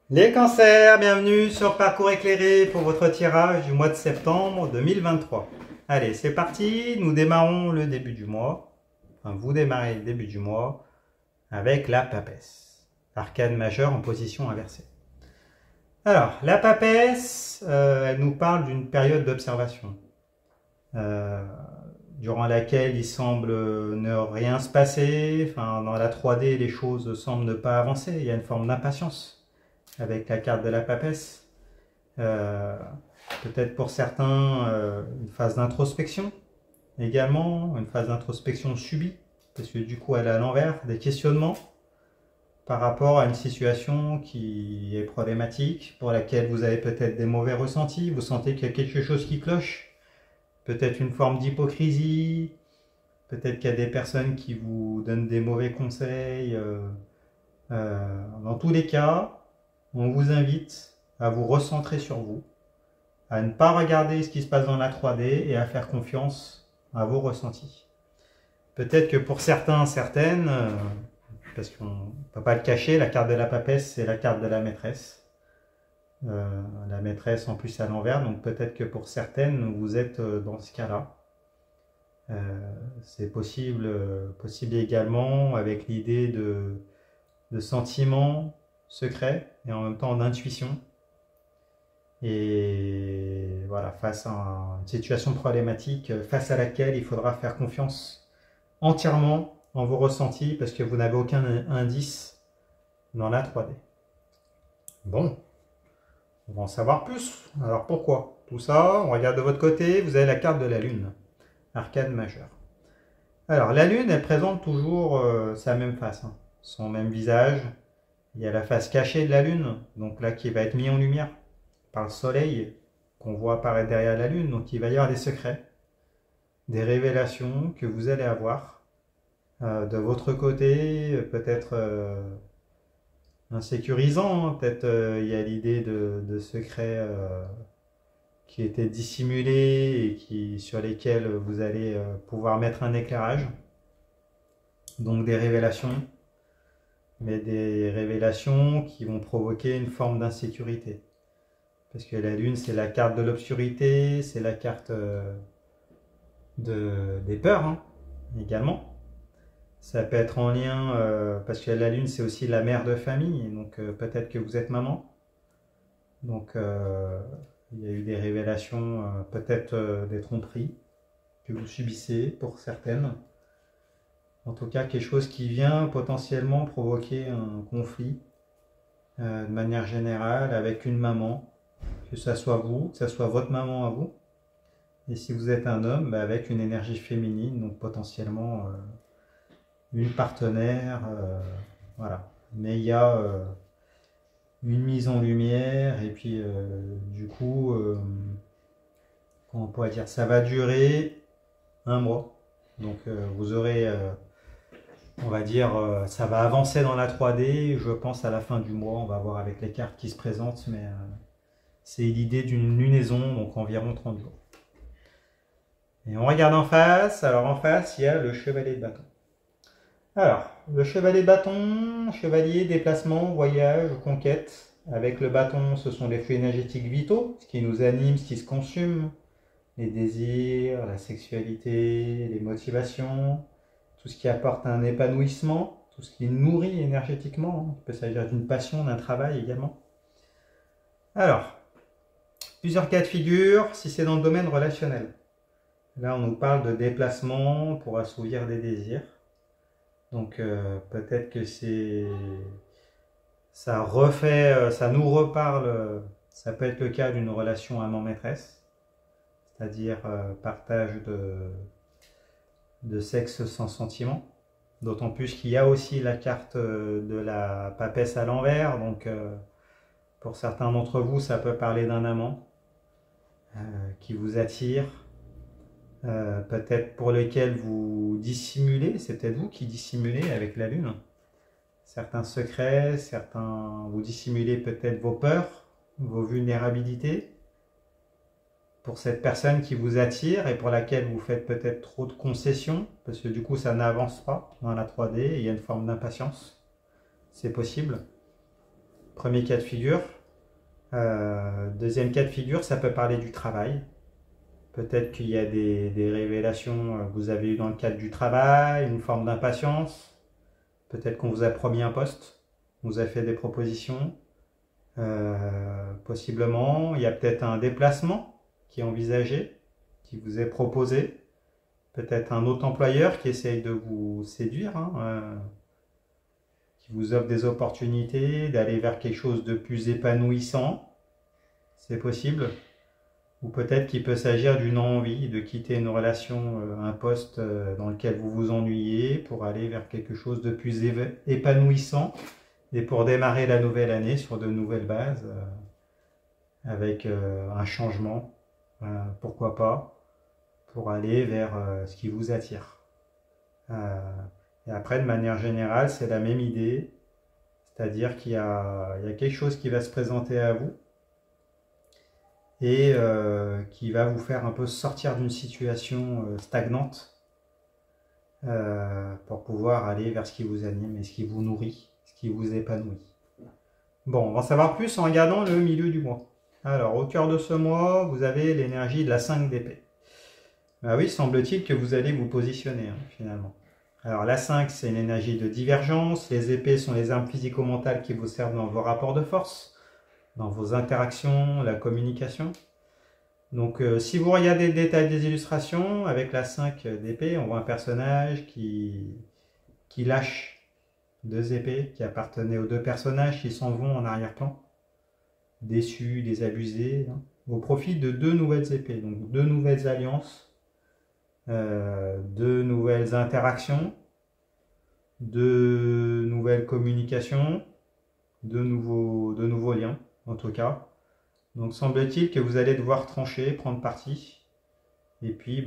Les cancers, bienvenue sur Parcours éclairé pour votre tirage du mois de septembre 2023. Allez, c'est parti, nous démarrons le début du mois. Enfin, vous démarrez le début du mois avec la papesse. Arcane majeure en position inversée. Alors, la papesse, elle nous parle d'une période d'observation. Durant laquelle il semble ne rien se passer. Enfin, dans la 3D, les choses semblent ne pas avancer. Il y a une forme d'impatience avec la carte de la papesse. Peut-être pour certains, une phase d'introspection également, une phase d'introspection subie, parce que du coup, elle est à l'envers, des questionnements par rapport à une situation qui est problématique, pour laquelle vous avez peut-être des mauvais ressentis, vous sentez qu'il y a quelque chose qui cloche, peut-être une forme d'hypocrisie, peut-être qu'il y a des personnes qui vous donnent des mauvais conseils. Dans tous les cas, on vous invite à vous recentrer sur vous, à ne pas regarder ce qui se passe dans la 3D et à faire confiance à vos ressentis. Peut-être que pour certains, certaines, parce qu'on ne peut pas le cacher, la carte de la papesse, c'est la carte de la maîtresse. La maîtresse en plus à l'envers, donc peut-être que pour certaines, vous êtes dans ce cas-là. C'est possible également avec l'idée de sentiments secrets et en même temps d'intuition. Et voilà, face à une situation problématique, face à laquelle il faudra faire confiance entièrement en vos ressentis parce que vous n'avez aucun indice dans la 3D. Bon, on va en savoir plus. Alors pourquoi? Tout ça, on regarde de votre côté, vous avez la carte de la Lune, arcane majeure. Alors la Lune, elle présente toujours sa même face, hein, son même visage. Il y a la face cachée de la Lune, donc là qui va être mise en lumière par le soleil qu'on voit apparaître derrière la lune. Donc il va y avoir des secrets, des révélations que vous allez avoir. De votre côté, peut-être insécurisant, hein. Peut-être il y a l'idée de secrets qui étaient dissimulés et sur lesquels vous allez pouvoir mettre un éclairage. Donc des révélations, mais des révélations qui vont provoquer une forme d'insécurité. Parce que la lune, c'est la carte de l'obscurité, c'est la carte des peurs, hein, également. Ça peut être en lien, parce que la lune, c'est aussi la mère de famille, donc peut-être que vous êtes maman. Donc il y a eu des révélations, peut-être des tromperies que vous subissez pour certaines. En tout cas, quelque chose qui vient potentiellement provoquer un conflit de manière générale avec une maman. Que ça soit vous, que ça soit votre maman à vous. Et si vous êtes un homme, bah avec une énergie féminine, donc potentiellement une partenaire, voilà. Mais il y a une mise en lumière, et puis du coup, comment on pourrait dire, ça va durer un mois. Donc vous aurez, on va dire, ça va avancer dans la 3D, je pense à la fin du mois, on va voir avec les cartes qui se présentent, mais c'est l'idée d'une lunaison, donc environ 30 jours. Et on regarde en face. Alors en face, il y a le chevalier de bâton. Alors, le chevalier de bâton, chevalier, déplacement, voyage, conquête. Avec le bâton, ce sont les flux énergétiques vitaux, ce qui nous anime, ce qui se consume. Les désirs, la sexualité, les motivations, tout ce qui apporte un épanouissement, tout ce qui nourrit énergétiquement. Il peut s'agir d'une passion, d'un travail également. Alors, plusieurs cas de figure, si c'est dans le domaine relationnel. Là, on nous parle de déplacement pour assouvir des désirs. Donc, peut-être que ça refait, ça nous reparle. Ça peut être le cas d'une relation amant-maîtresse, c'est-à-dire partage de sexe sans sentiment. D'autant plus qu'il y a aussi la carte de la papesse à l'envers. Donc, pour certains d'entre vous, ça peut parler d'un amant qui vous attire, peut-être pour lequel vous dissimulez, c'est peut-être vous qui dissimulez avec la lune, certains secrets, vous dissimulez peut-être vos peurs, vos vulnérabilités, pour cette personne qui vous attire et pour laquelle vous faites peut-être trop de concessions, parce que du coup ça n'avance pas dans la 3D et il y a une forme d'impatience, c'est possible. Premier cas de figure. Deuxième cas de figure, ça peut parler du travail. Peut-être qu'il y a des révélations que vous avez eues dans le cadre du travail, une forme d'impatience. Peut-être qu'on vous a promis un poste, on vous a fait des propositions. Possiblement, il y a peut-être un déplacement qui est envisagé, qui vous est proposé. Peut-être un autre employeur qui essaye de vous séduire, qui vous offre des opportunités d'aller vers quelque chose de plus épanouissant. C'est possible. Ou peut-être qu'il peut s'agir d'une envie de quitter une relation, un poste dans lequel vous vous ennuyez pour aller vers quelque chose de plus épanouissant et pour démarrer la nouvelle année sur de nouvelles bases avec un changement, pourquoi pas, pour aller vers ce qui vous attire. Et après, de manière générale, c'est la même idée, c'est-à-dire qu'il y a quelque chose qui va se présenter à vous et qui va vous faire un peu sortir d'une situation stagnante pour pouvoir aller vers ce qui vous anime et ce qui vous nourrit, ce qui vous épanouit. Bon, on va en savoir plus en regardant le milieu du mois. Alors, au cœur de ce mois, vous avez l'énergie de la 5 d'épée. Ah oui, semble-t-il que vous allez vous positionner, finalement. Alors, la 5, c'est une énergie de divergence. Les épées sont les armes physico-mentales qui vous servent dans vos rapports de force, dans vos interactions, la communication. Donc, si vous regardez le détail des illustrations, avec la 5 d'épée, on voit un personnage qui lâche 2 épées qui appartenaient aux 2 personnages qui s'en vont en arrière-plan, déçus, désabusés, au profit de 2 nouvelles épées, donc 2 nouvelles alliances, 2 nouvelles interactions, 2 nouvelles communications, de nouveaux liens, en tout cas. Donc semble-t-il que vous allez devoir trancher, prendre parti. Et puis,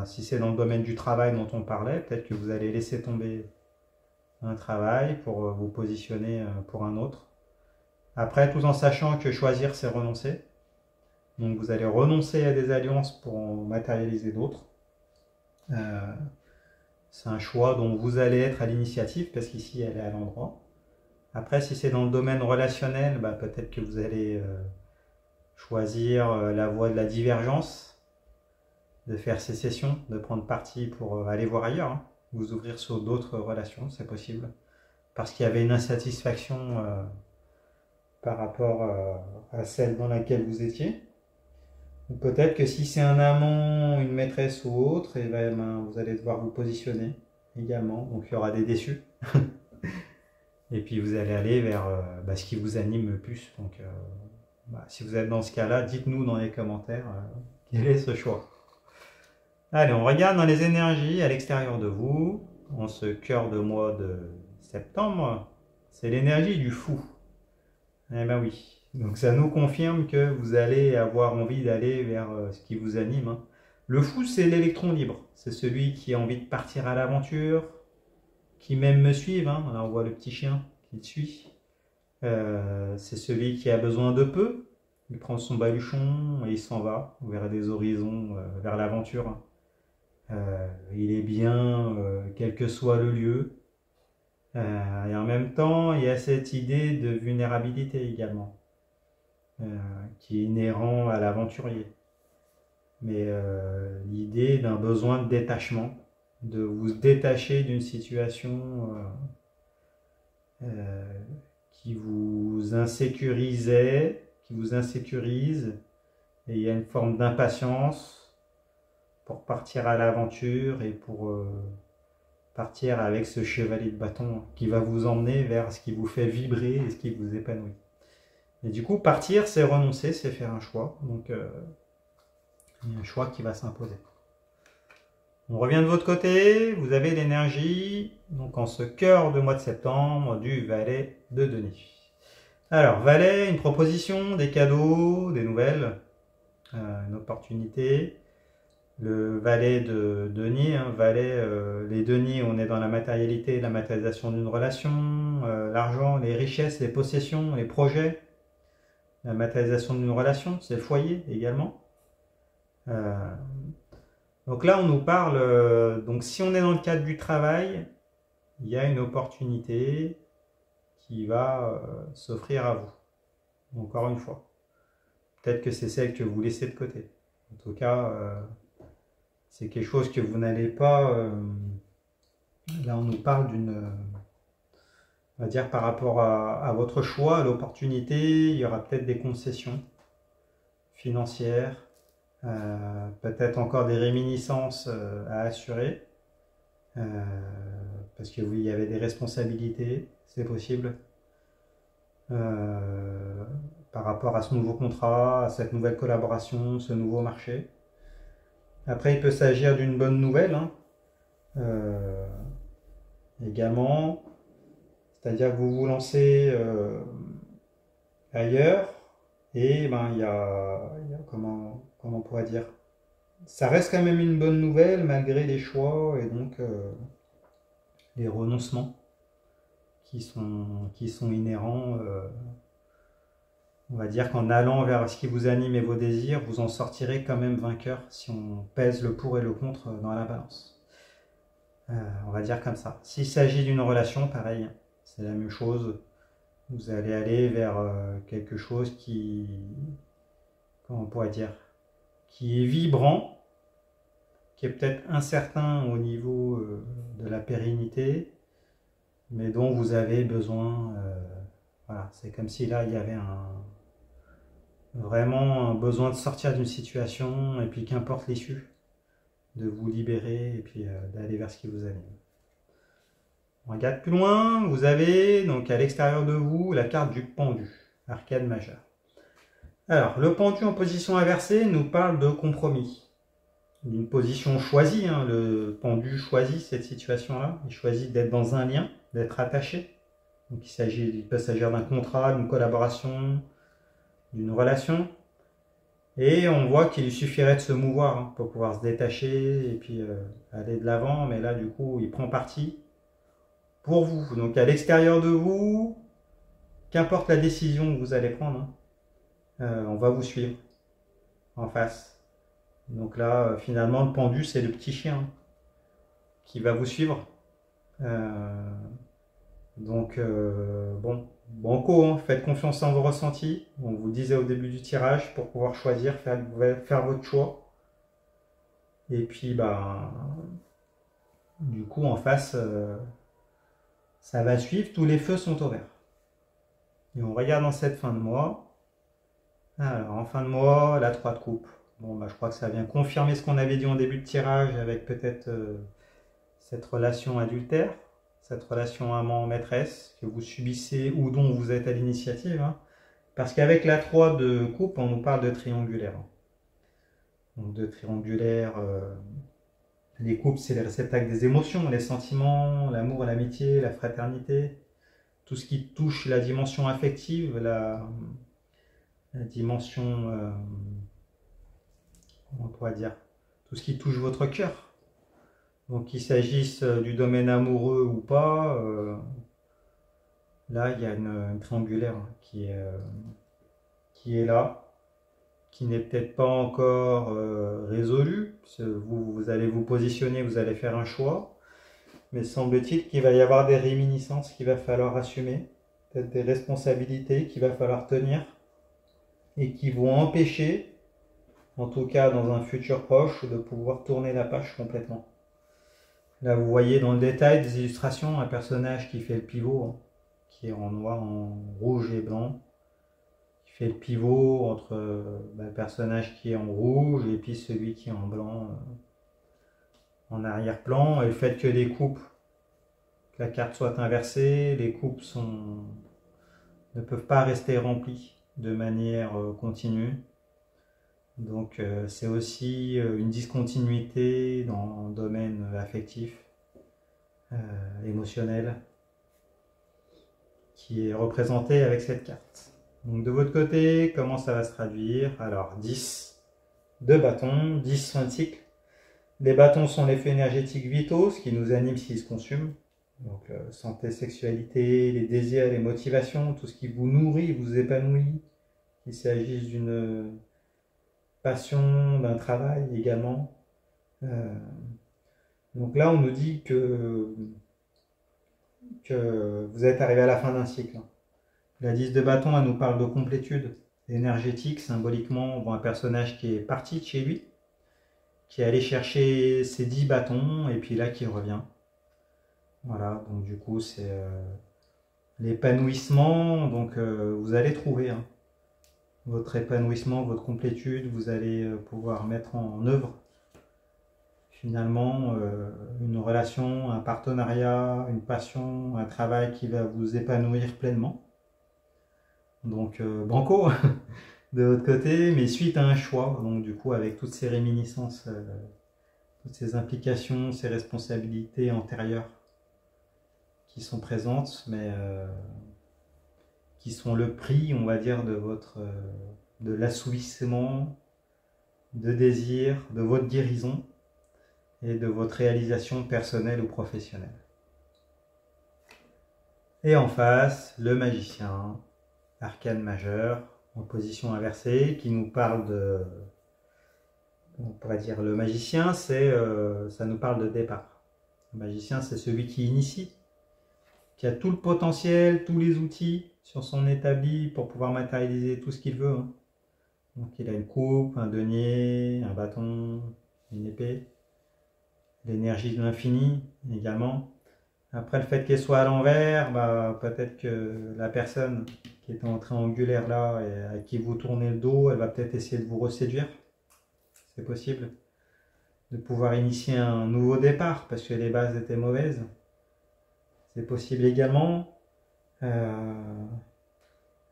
si c'est dans le domaine du travail dont on parlait, peut-être que vous allez laisser tomber un travail pour vous positionner pour un autre. Après, tout en sachant que choisir, c'est renoncer. Donc vous allez renoncer à des alliances pour en matérialiser d'autres. C'est un choix dont vous allez être à l'initiative, parce qu'ici, elle est à l'endroit. Après, si c'est dans le domaine relationnel, peut-être que vous allez choisir la voie de la divergence, de faire sécession, de prendre parti pour aller voir ailleurs, vous ouvrir sur d'autres relations, c'est possible. Parce qu'il y avait une insatisfaction par rapport à celle dans laquelle vous étiez. Ou peut-être que si c'est un amant, une maîtresse ou autre, vous allez devoir vous positionner également. Donc il y aura des déçus. Et puis vous allez aller vers ce qui vous anime le plus. Donc si vous êtes dans ce cas-là, dites-nous dans les commentaires quel est ce choix. Allez, on regarde dans les énergies à l'extérieur de vous, en ce cœur de mois de septembre. C'est l'énergie du fou. Eh ben oui. Donc ça nous confirme que vous allez avoir envie d'aller vers ce qui vous anime. Le fou, c'est l'électron libre. C'est celui qui a envie de partir à l'aventure, qui même me suivre. Là, on voit le petit chien qui le suit. C'est celui qui a besoin de peu. Il prend son baluchon et il s'en va vers des horizons, vers l'aventure. Il est bien, quel que soit le lieu. Et en même temps, il y a cette idée de vulnérabilité également, qui est inhérent à l'aventurier. Mais l'idée d'un besoin de détachement, de vous détacher d'une situation qui vous insécurisait, qui vous insécurise, et il y a une forme d'impatience pour partir à l'aventure et pour partir avec ce chevalier de bâton qui va vous emmener vers ce qui vous fait vibrer et ce qui vous épanouit. Et du coup, partir, c'est renoncer, c'est faire un choix. Donc, il y a un choix qui va s'imposer. On revient de votre côté, vous avez l'énergie, donc en ce cœur de mois de septembre, du valet de denier. Alors, valet, une proposition, des cadeaux, des nouvelles, une opportunité. Le valet de denier, les deniers, on est dans la matérialité, la matérialisation d'une relation, l'argent, les richesses, les possessions, les projets. La matérialisation d'une relation, c'est le foyer également. Donc là, on nous parle, donc si on est dans le cadre du travail, il y a une opportunité qui va s'offrir à vous. encore une fois. Peut-être que c'est celle que vous laissez de côté. En tout cas, c'est quelque chose que vous n'allez pas... là, on nous parle d'une... on va dire par rapport à votre choix, à l'opportunité, il y aura peut-être des concessions financières, peut-être encore des réminiscences à assurer, euh, parce que oui, il y avait des responsabilités, c'est possible, euh, par rapport à ce nouveau contrat, à cette nouvelle collaboration, ce nouveau marché. Après, il peut s'agir d'une bonne nouvelle, hein, euh, également, c'est-à-dire que vous vous lancez ailleurs et ben, comment on pourrait dire, ça reste quand même une bonne nouvelle malgré les choix et donc les renoncements qui sont inhérents. On va dire qu'en allant vers ce qui vous anime et vos désirs, vous en sortirez quand même vainqueur si on pèse le pour et le contre dans la balance. On va dire comme ça. S'il s'agit d'une relation, pareil, c'est la même chose. Vous allez aller vers quelque chose comment on pourrait dire, qui est vibrant, qui est peut-être incertain au niveau de la pérennité, mais dont vous avez besoin. Voilà, c'est comme si là il y avait vraiment un besoin de sortir d'une situation et puis qu'importe l'issue, de vous libérer et puis d'aller vers ce qui vous anime. On regarde plus loin, vous avez donc à l'extérieur de vous la carte du pendu, arcane majeur. Alors, le pendu en position inversée nous parle de compromis, d'une position choisie. Hein, le pendu choisit cette situation-là, il choisit d'être dans un lien, d'être attaché. Donc il peut s'agir d'un contrat, d'une collaboration, d'une relation. Et on voit qu'il lui suffirait de se mouvoir hein, pour pouvoir se détacher et puis aller de l'avant. Mais là, du coup, il prend parti pour vous. Donc à l'extérieur de vous, qu'importe la décision que vous allez prendre, hein, on va vous suivre en face. Donc là, finalement, le pendu, c'est le petit chien qui va vous suivre. Bon, banco, hein, faites confiance en vos ressentis. On vous disait au début du tirage pour pouvoir choisir, faire votre choix. Et puis, bah, du coup, en face, ça va suivre. Tous les feux sont au vert. Et on regarde en cette fin de mois. Alors, en fin de mois, la 3 de coupe. Bon, bah, je crois que ça vient confirmer ce qu'on avait dit en début de tirage avec peut-être cette relation adultère, cette relation amant-maîtresse que vous subissez ou dont vous êtes à l'initiative. Hein. Parce qu'avec la 3 de coupe, on nous parle de triangulaire. Donc de triangulaire, les couples, c'est les réceptacles des émotions, les sentiments, l'amour, l'amitié, la fraternité, tout ce qui touche la dimension affective, la dimension, comment on pourrait dire, tout ce qui touche votre cœur. Donc qu'il s'agisse du domaine amoureux ou pas, là il y a une triangulaire qui est là, qui n'est peut-être pas encore résolue. Vous allez vous positionner, vous allez faire un choix, mais semble-t-il qu'il va y avoir des réminiscences qu'il va falloir assumer, peut-être des responsabilités qu'il va falloir tenir, et qui vont empêcher, en tout cas dans un futur proche, de pouvoir tourner la page complètement. Là, vous voyez dans le détail des illustrations un personnage qui fait le pivot, hein, qui est en noir, en rouge et blanc, qui fait le pivot entre le personnage qui est en rouge et puis celui qui est en blanc en arrière-plan. Et le fait que les coupes, que la carte soit inversée, les coupes ne peuvent pas rester remplies de manière continue. Donc c'est aussi une discontinuité dans le domaine affectif, émotionnel, qui est représentée avec cette carte. Donc de votre côté, comment ça va se traduire? Alors 10 de bâtons, 10 fin de cycle. Les bâtons sont les feux énergétiques vitaux, ce qui nous anime s'ils se consument. Donc santé, sexualité, les désirs, les motivations, tout ce qui vous nourrit, vous épanouit. Qu'il s'agisse d'une passion, d'un travail également. Donc là, on nous dit que vous êtes arrivé à la fin d'un cycle. La 10 de bâton, elle nous parle de complétude énergétique. Symboliquement, on voit un personnage qui est parti de chez lui, qui est allé chercher ses 10 bâtons, et puis là, qui revient. Voilà, donc du coup, c'est l'épanouissement. Donc, vous allez trouver votre épanouissement, votre complétude. Vous allez pouvoir mettre en œuvre finalement une relation, un partenariat, une passion, un travail qui va vous épanouir pleinement. Donc banco de votre côté, mais suite à un choix, donc du coup avec toutes ces réminiscences, toutes ces implications, ces responsabilités antérieures qui sont présentes, mais qui sont le prix, on va dire, de votre de l'assouvissement, de désir, de votre guérison et de votre réalisation personnelle ou professionnelle. Et en face, le magicien, arcane majeur, en position inversée, qui nous parle de... On pourrait dire le magicien, ça nous parle de départ. Le magicien, c'est celui qui initie, qui a tout le potentiel, tous les outils sur son établi pour pouvoir matérialiser tout ce qu'il veut. Donc il a une coupe, un denier, un bâton, une épée. L'énergie de l'infini également. Après, le fait qu'elle soit à l'envers, bah, peut-être que la personne qui est en triangulaire là et à qui vous tournez le dos, elle va peut-être essayer de vous reséduire. C'est possible. De pouvoir initier un nouveau départ parce que les bases étaient mauvaises. C'est possible également.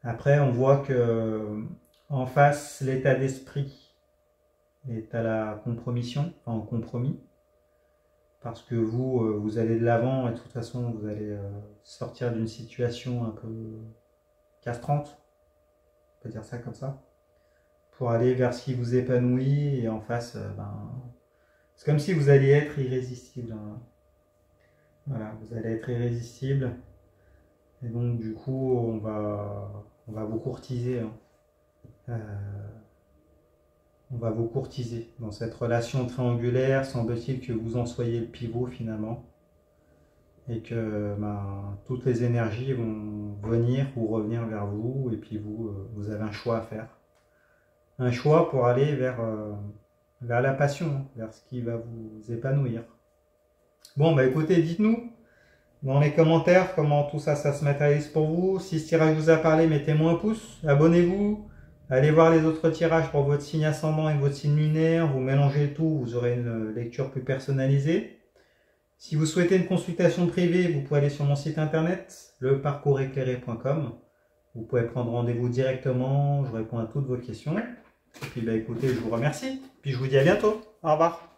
Après, on voit que en face, l'état d'esprit est à la compromission, enfin en compromis. Parce que vous allez de l'avant et de toute façon, vous allez sortir d'une situation un peu castrante, on peut dire ça comme ça, pour aller vers ce qui vous épanouit et en face, c'est comme si vous alliez être irrésistible. Voilà, vous allez être irrésistible et donc du coup, on va vous courtiser. On va vous courtiser dans cette relation triangulaire, semble-t-il que vous en soyez le pivot finalement, et que toutes les énergies vont venir ou revenir vers vous, et puis vous avez un choix à faire. Un choix pour aller vers la passion, vers ce qui va vous épanouir. Bon, bah écoutez, dites-nous dans les commentaires comment tout ça se matérialise pour vous. Si ce tirage vous a parlé, mettez-moi un pouce, abonnez-vous. Allez voir les autres tirages pour votre signe ascendant et votre signe lunaire. Vous mélangez le tout, vous aurez une lecture plus personnalisée. Si vous souhaitez une consultation privée, vous pouvez aller sur mon site internet, leparcourséclairé.com. Vous pouvez prendre rendez-vous directement, je réponds à toutes vos questions. Et puis écoutez, je vous remercie. Puis je vous dis à bientôt. Au revoir.